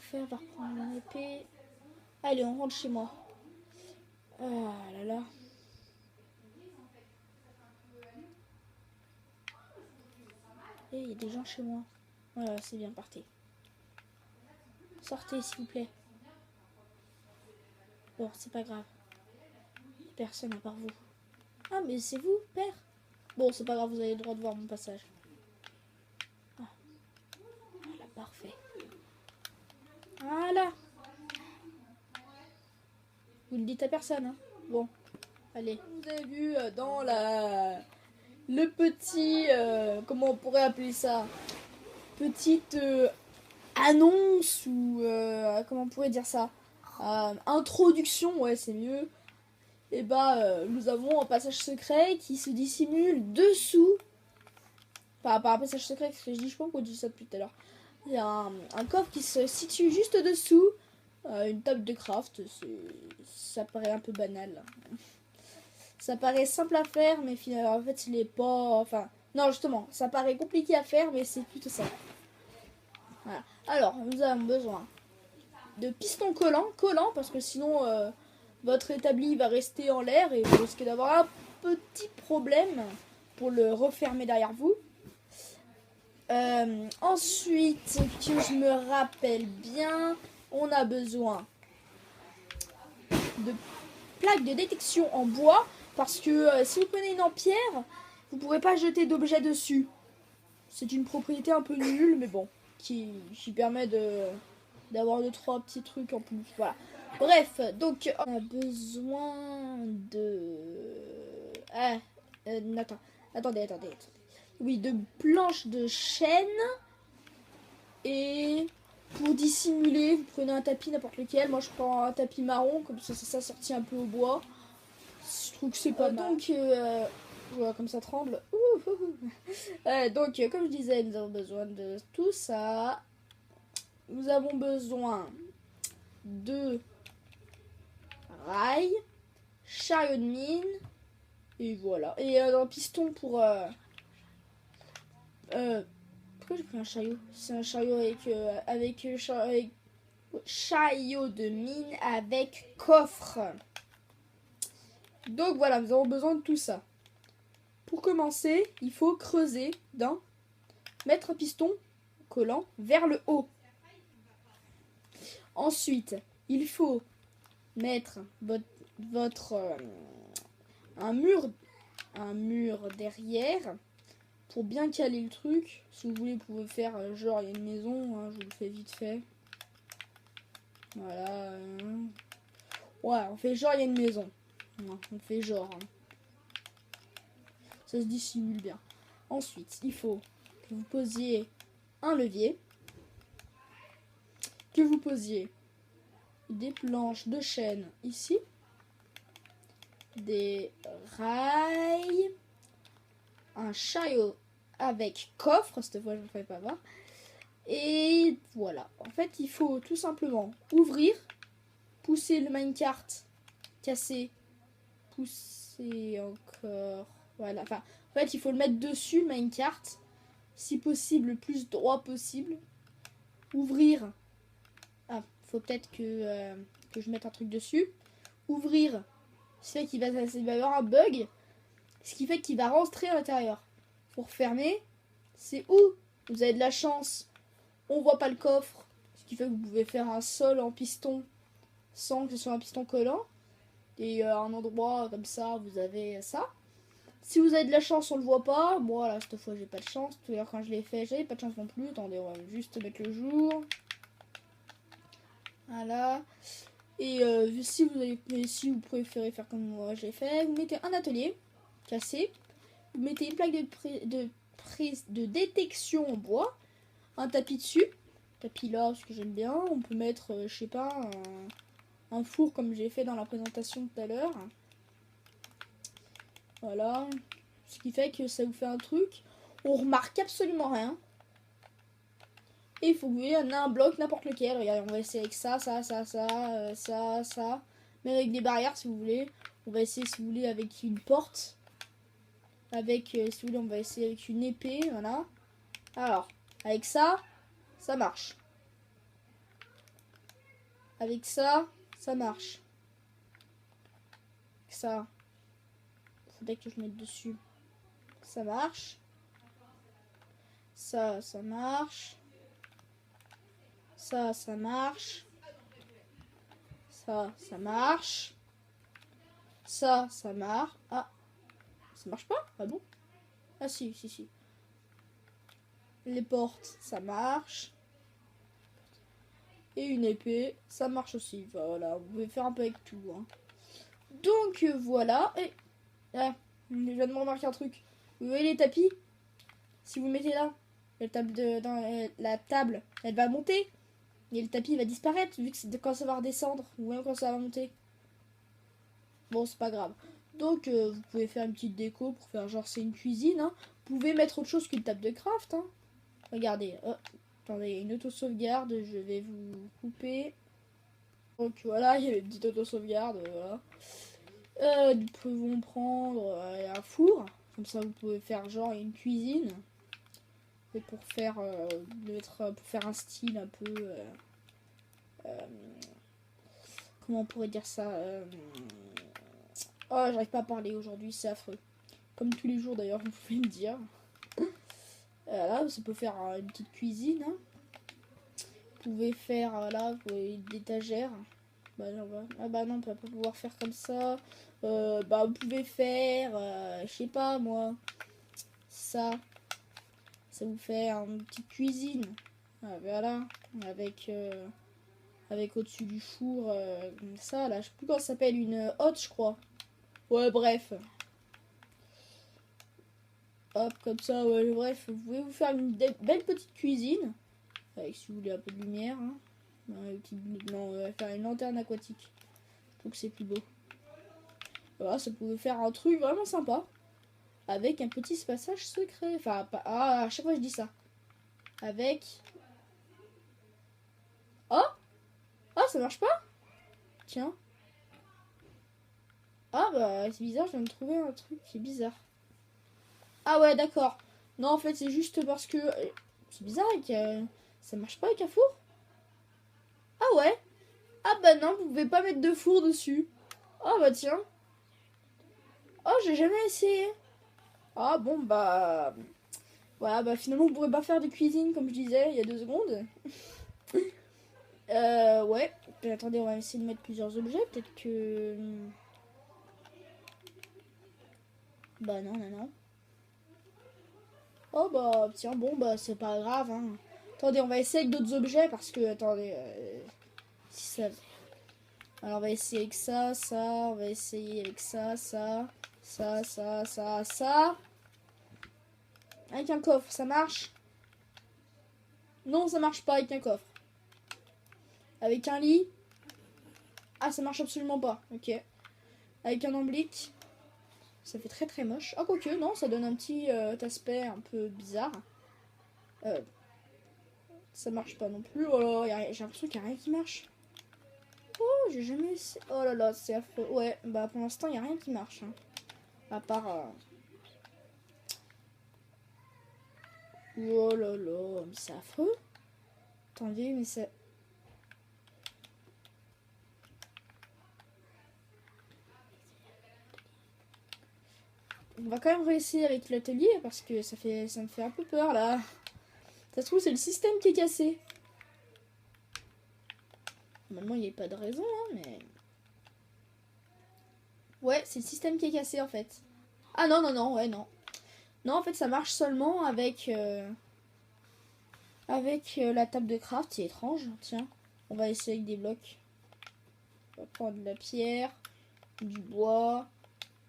faire? On va reprendre mon épée. Allez, on rentre chez moi. Ah là là. Et il y a des gens chez moi. Voilà, c'est bien, partez. Sortez, s'il vous plaît. Bon, c'est pas grave. Personne à part vous. Ah, mais c'est vous, père? Bon, c'est pas grave, vous avez le droit de voir mon passage. Ah, voilà, parfait. Voilà. Vous le dites à personne, hein? Bon, allez. Vous avez vu dans le petit... comment on pourrait appeler ça? Petite annonce ou... comment on pourrait dire ça? Introduction, ouais, c'est mieux. Et bah, nous avons un passage secret qui se dissimule dessous. Enfin, pas un passage secret, parce que je dis, je pense qu'on dit ça depuis tout à l'heure. Il y a un coffre qui se situe juste dessous. Une table de craft, ça paraît un peu banal. Ça paraît simple à faire, mais finalement, en fait, il est pas... Enfin, non, justement, ça paraît compliqué à faire, mais c'est plutôt ça. Voilà. Alors, nous avons besoin de pistons collants, parce que sinon, votre établi va rester en l'air et vous risquez d'avoir un petit problème pour le refermer derrière vous. Ensuite, que je me rappelle bien, on a besoin de plaques de détection en bois, parce que si vous prenez une en pierre, vous ne pourrez pas jeter d'objets dessus. C'est une propriété un peu nulle, mais bon, qui permet d'avoir 2-3 petits trucs en plus. Voilà. Bref, donc on a besoin de... Attendez. Oui, de planches de chêne. Et pour dissimuler, vous prenez un tapis n'importe lequel. Moi, je prends un tapis marron, comme ça, c'est ça sorti un peu au bois. Je trouve que c'est pas mal. Donc, voilà, comme ça tremble. Donc, comme je disais, nous avons besoin de tout ça. Nous avons besoin de rails, chariot de mine, et voilà. Et un piston pour... pourquoi j'ai pris un chariot? C'est un chariot avec chariot de mine avec coffre. Donc voilà, nous avons besoin de tout ça. Pour commencer, il faut creuser mettre un piston collant vers le haut. Ensuite, il faut mettre un mur derrière pour bien caler le truc. Si vous voulez, vous pouvez faire genre il y a une maison, hein, je vous le fais vite fait. Voilà. Ouais, on fait genre il y a une maison. Non, on fait genre. Hein. Ça se dissimule bien. Ensuite, il faut que vous posiez un levier, que vous posiez des planches de chêne ici, des rails, un chariot avec coffre, cette fois je ne vous fais pas voir, et voilà. En fait, il faut tout simplement ouvrir, pousser le minecart, casser, pousser encore, voilà, enfin, en fait, il faut le mettre dessus, le minecart, si possible, le plus droit possible, ouvrir, faut peut-être que je mette un truc dessus, ouvrir, ce qui fait qu'il va y avoir un bug, ce qui fait qu'il va rentrer à l'intérieur. Pour fermer, c'est où vous avez de la chance, on voit pas le coffre, ce qui fait que vous pouvez faire un sol en piston sans que ce soit un piston collant, et un endroit comme ça, vous avez ça. Si vous avez de la chance, on le voit pas. Bon, voilà, cette fois j'ai pas de chance. Tout à l'heure quand je l'ai fait, j'avais pas de chance non plus. Attendez, on va juste mettre le jour. Voilà. Et si vous préférez faire comme moi j'ai fait, vous mettez un atelier cassé, vous mettez une plaque de détection en bois, un tapis dessus, tapis là parce que j'aime bien. On peut mettre, je sais pas, un four comme j'ai fait dans la présentation tout à l'heure. Voilà, ce qui fait que ça vous fait un truc. On remarque absolument rien. Et il faut que vous ayez un bloc, n'importe lequel. Regardez, on va essayer avec ça. Même avec des barrières si vous voulez. On va essayer si vous voulez avec une porte. Si vous voulez, on va essayer avec une épée. Voilà. Alors, avec ça, ça marche. Avec ça, ça marche. Ça, faudrait que je mette dessus. Ça marche. Ça marche. Ça marche. Ça marche. Ça marche. Ah, ça marche pas? Ah bon? Ah si. Les portes, ça marche. Et une épée, ça marche aussi. Voilà, vous pouvez faire un peu avec tout. Hein. Donc voilà. Et ah, je viens de me remarquer un truc. Vous voyez les tapis? Si vous le mettez là, la table, elle va monter. Et le tapis va disparaître vu que c'est quand ça va redescendre ou même quand ça va monter. Bon, c'est pas grave. Donc vous pouvez faire une petite déco pour faire genre c'est une cuisine. Hein. Vous pouvez mettre autre chose qu'une table de craft. Hein. Regardez. Oh, attendez, une auto-sauvegarde. Je vais vous couper. Donc voilà, il y a une petite auto-sauvegarde. Voilà. Nous pouvons prendre un four. Comme ça, vous pouvez faire genre une cuisine. Et pour faire, pour faire un style un peu... comment on pourrait dire ça Oh, j'arrive pas à parler aujourd'hui, c'est affreux. Comme tous les jours d'ailleurs, vous pouvez me dire. Là, ça peut faire une petite cuisine. Hein. Vous pouvez faire là, d'étagères. Bah non, ah bah non, on peut pas pouvoir faire comme ça. Bah vous pouvez faire, je sais pas moi, ça. Ça vous fait une petite cuisine. Ah, voilà, avec au-dessus du four, ça là, je sais plus comment ça s'appelle, une hotte je crois. Ouais, bref. Hop, comme ça, ouais, bref, vous pouvez vous faire une belle petite cuisine. Avec, si vous voulez, un peu de lumière. Hein. Non, on va faire une lanterne aquatique. Je trouve que c'est plus beau. Voilà, ça pouvait faire un truc vraiment sympa. Avec un petit passage secret. Enfin, pas, ah, à chaque fois je dis ça. Avec... Oh! Ah, ça marche pas? Tiens. Ah bah, c'est bizarre, je viens de trouver un truc qui est bizarre. Ah ouais, d'accord. Non, en fait, c'est juste parce que... c'est bizarre, ça marche pas avec un four? Ah ouais? Ah bah non, vous pouvez pas mettre de four dessus. Ah bah tiens. Oh, j'ai jamais essayé. Ah bon, bah... Voilà, bah finalement, vous pourrez pas faire de cuisine, comme je disais il y a 2 secondes. Ouais. Attendez, on va essayer de mettre plusieurs objets. Peut-être que... Bah non. Oh bah tiens, bon bah c'est pas grave. Hein. Attendez, on va essayer avec d'autres objets parce que... Attendez... si ça... Alors on va essayer avec ça. On va essayer avec ça. Avec un coffre, ça marche? Non, ça marche pas avec un coffre. Avec un lit? Ah, ça marche absolument pas. Ok. Avec un omblique? Ça fait très moche. Ah, quoique, non, ça donne un petit aspect un peu bizarre. Ça marche pas non plus. Oh là, j'ai l'impression qu'il n'y a rien qui marche. Oh, j'ai jamais essayé. Oh là là, c'est affreux. Ouais, bah pour l'instant, il n'y a rien qui marche. Hein. À part... Oh là là, mais c'est affreux. Attendez, mais c'est... On va quand même réessayer avec l'atelier parce que ça me fait un peu peur là. Ça se trouve, c'est le système qui est cassé. Normalement, il n'y a pas de raison, hein, mais... Ouais, c'est le système qui est cassé en fait. Ah non, ouais, non. Non, en fait, ça marche seulement avec... la table de craft, c'est étrange. Tiens, on va essayer avec des blocs. On va prendre de la pierre, du bois,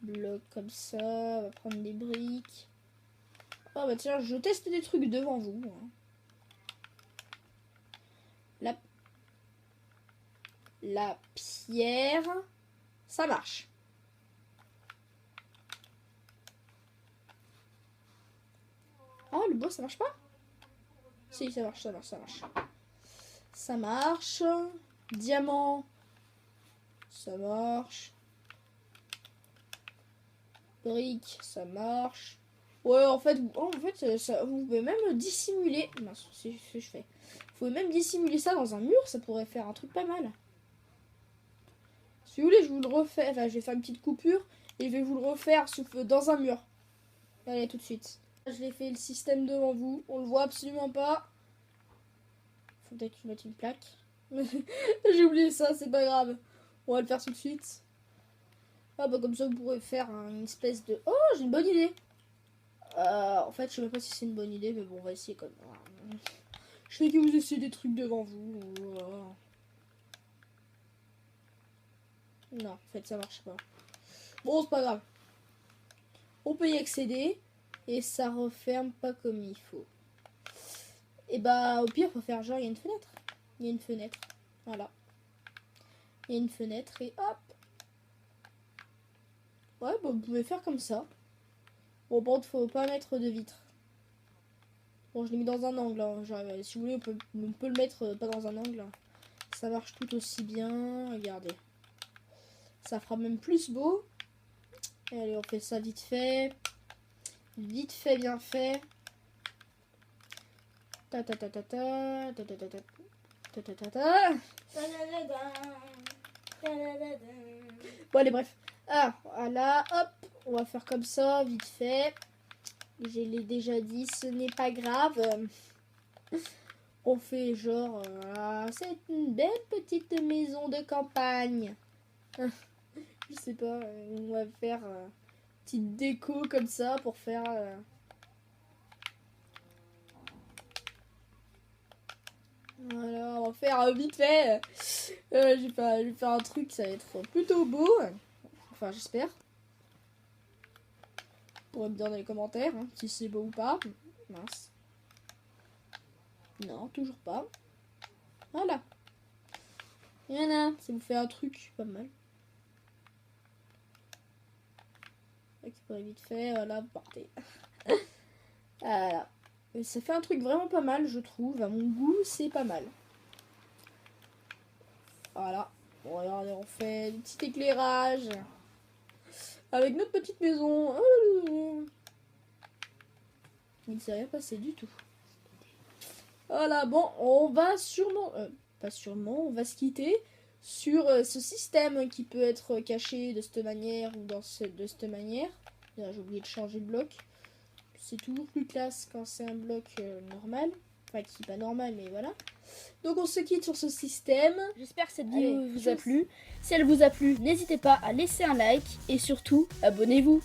bloc comme ça, on va prendre des briques. Oh bah tiens, je teste des trucs devant vous. Hein. La pierre, ça marche. Ah, le bois, ça marche pas? Si, ça marche. Ça marche. Diamant, ça marche. Brique, ça marche. Ouais, en fait, ça, vous pouvez même dissimuler. Mince, c'est ce que je fais. Vous pouvez même dissimuler ça dans un mur, ça pourrait faire un truc pas mal. Si vous voulez, je vous le refais. Enfin, je vais faire une petite coupure et je vais vous le refaire dans un mur. Allez, tout de suite. Je l'ai fait le système devant vous. On le voit absolument pas. Faut peut-être que je mette une plaque. J'ai oublié ça, c'est pas grave. On va le faire tout de suite. Ah bah comme ça vous pourrez faire une espèce de... Oh, j'ai une bonne idée. En fait, je sais même pas si c'est une bonne idée, mais bon, on va essayer comme... Je fais que vous essayez des trucs devant vous. Non, en fait, ça marche pas. Bon, c'est pas grave. On peut y accéder. Et ça referme pas comme il faut. Et bah, au pire, faut faire genre, il y a une fenêtre. Il y a une fenêtre. Voilà. Il y a une fenêtre et hop. Ouais, bah, vous pouvez faire comme ça. Bon, bon, faut pas mettre de vitre. Bon, je l'ai mis dans un angle. Hein. Genre, si vous voulez, on peut le mettre pas dans un angle. Ça marche tout aussi bien. Regardez. Ça fera même plus beau. Et allez, on fait ça vite fait. Vite fait, bien fait. Ta ta ta ta ta ta ta ta ta ta ta ta. Bon, allez, bref. Ah, voilà, hop. On va faire comme ça, vite fait. Je l'ai déjà dit, ce n'est pas grave. On fait genre... c'est une belle petite maison de campagne. Je sais pas, on va faire petite déco comme ça pour faire... Voilà, on va faire vite fait. Je vais faire un truc, ça va être plutôt beau. Enfin, j'espère. Vous pourrez me dire dans les commentaires si c'est beau ou pas. Mince. Non, toujours pas. Voilà. Voilà, ça vous fait un truc pas mal. Récupérer vite fait, voilà, vous partez. Voilà. Et ça fait un truc vraiment pas mal, je trouve. À mon goût, c'est pas mal. Voilà. Bon, regardez, on fait du petit éclairage. Avec notre petite maison. Il ne s'est rien passé du tout. Voilà, bon, on va sûrement... pas sûrement, on va se quitter sur ce système qui peut être caché de cette manière ou de cette manière. J'ai oublié de changer de bloc. C'est toujours plus classe quand c'est un bloc normal. Enfin, qui n'est pas normal, mais voilà. Donc on se quitte sur ce système. J'espère que cette vidéo vous a plu. Si elle vous a plu, n'hésitez pas à laisser un like et surtout, abonnez-vous.